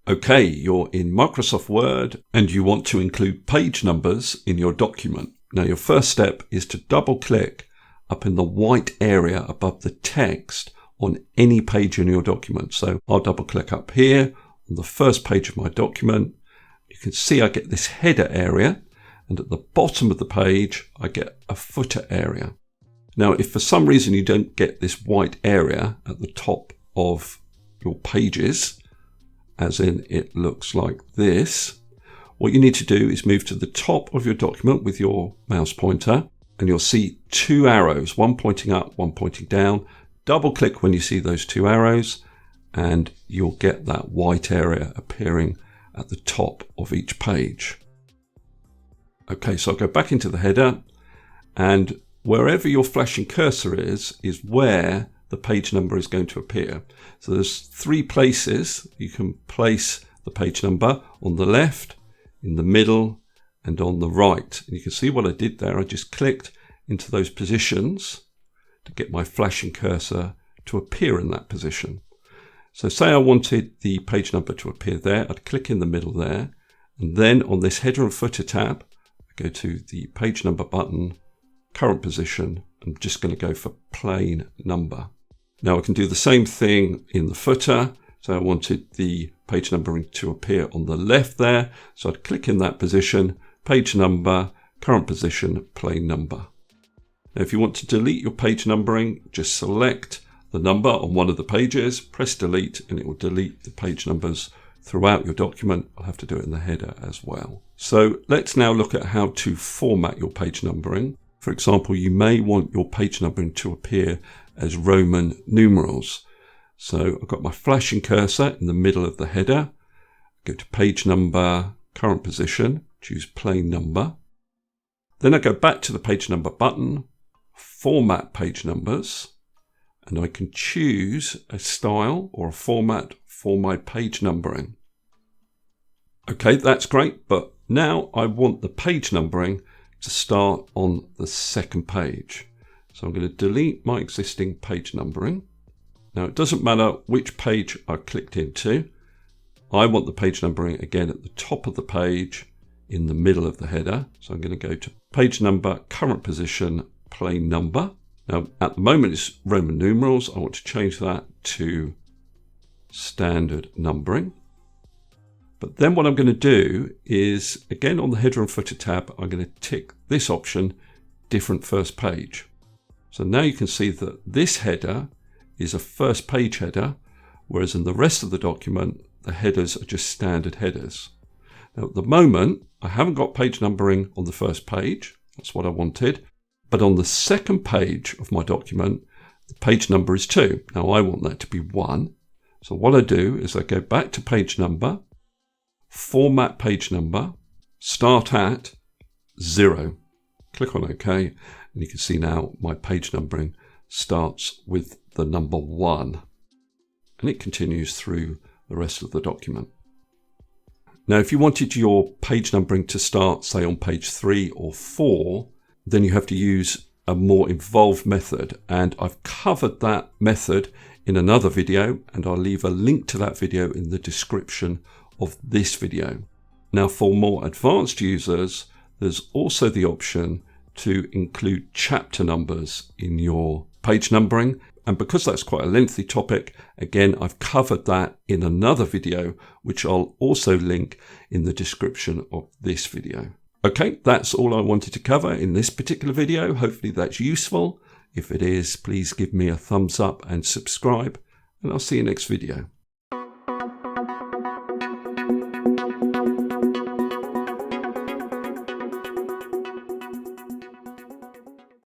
Okay, you're in Microsoft Word and you want to include page numbers in your document. Now your first step is to double click up in the white area above the text on any page in your document. So I'll double click up here on the first page of my document. You can see I get this header area, and at the bottom of the page I get a footer area. Now if for some reason you don't get this white area at the top of your pages, as in it looks like this, what you need to do is move to the top of your document with your mouse pointer, and you'll see two arrows, one pointing up, one pointing down. Double click when you see those two arrows and you'll get that white area appearing at the top of each page. Okay, so I'll go back into the header, and wherever your flashing cursor is where the page number is going to appear. So there's three places you can place the page number: on the left, in the middle, and on the right. And you can see what I did there. I just clicked into those positions to get my flashing cursor to appear in that position. So say I wanted the page number to appear there, I'd click in the middle there, and then on this header and footer tab, I go to the page number button, current position. I'm just going to go for plain number. Now I can do the same thing in the footer. So I wanted the page numbering to appear on the left there. So I'd click in that position, page number, current position, plain number. Now if you want to delete your page numbering, just select the number on one of the pages, press delete, and it will delete the page numbers throughout your document. I'll have to do it in the header as well. So let's now look at how to format your page numbering. For example, you may want your page numbering to appear as Roman numerals. So I've got my flashing cursor in the middle of the header. Go to page number, current position, choose plain number. Then I go back to the page number button, format page numbers, and I can choose a style or a format for my page numbering. Okay, that's great, but now I want the page numbering to start on the second page. So I'm going to delete my existing page numbering. Now it doesn't matter which page I clicked into. I want the page numbering again at the top of the page in the middle of the header. So I'm going to go to page number, current position, plain number. Now at the moment it's Roman numerals. I want to change that to standard numbering. But then what I'm going to do is, again on the header and footer tab, I'm going to tick this option, different first page. So now you can see that this header is a first page header, whereas in the rest of the document, the headers are just standard headers. Now at the moment, I haven't got page numbering on the first page. That's what I wanted. But on the second page of my document, the page number is 2. Now I want that to be 1. So what I do is I go back to page number, format page number, start at 0. Click on OK, and you can see now my page numbering starts with the number 1, and it continues through the rest of the document. Now if you wanted your page numbering to start, say, on page 3 or 4, then you have to use a more involved method, and I've covered that method in another video, and I'll leave a link to that video in the description of this video. Now for more advanced users, there's also the option to include chapter numbers in your page numbering. And because that's quite a lengthy topic, again, I've covered that in another video, which I'll also link in the description of this video. Okay, that's all I wanted to cover in this particular video. Hopefully that's useful. If it is, please give me a thumbs up and subscribe, and I'll see you next video.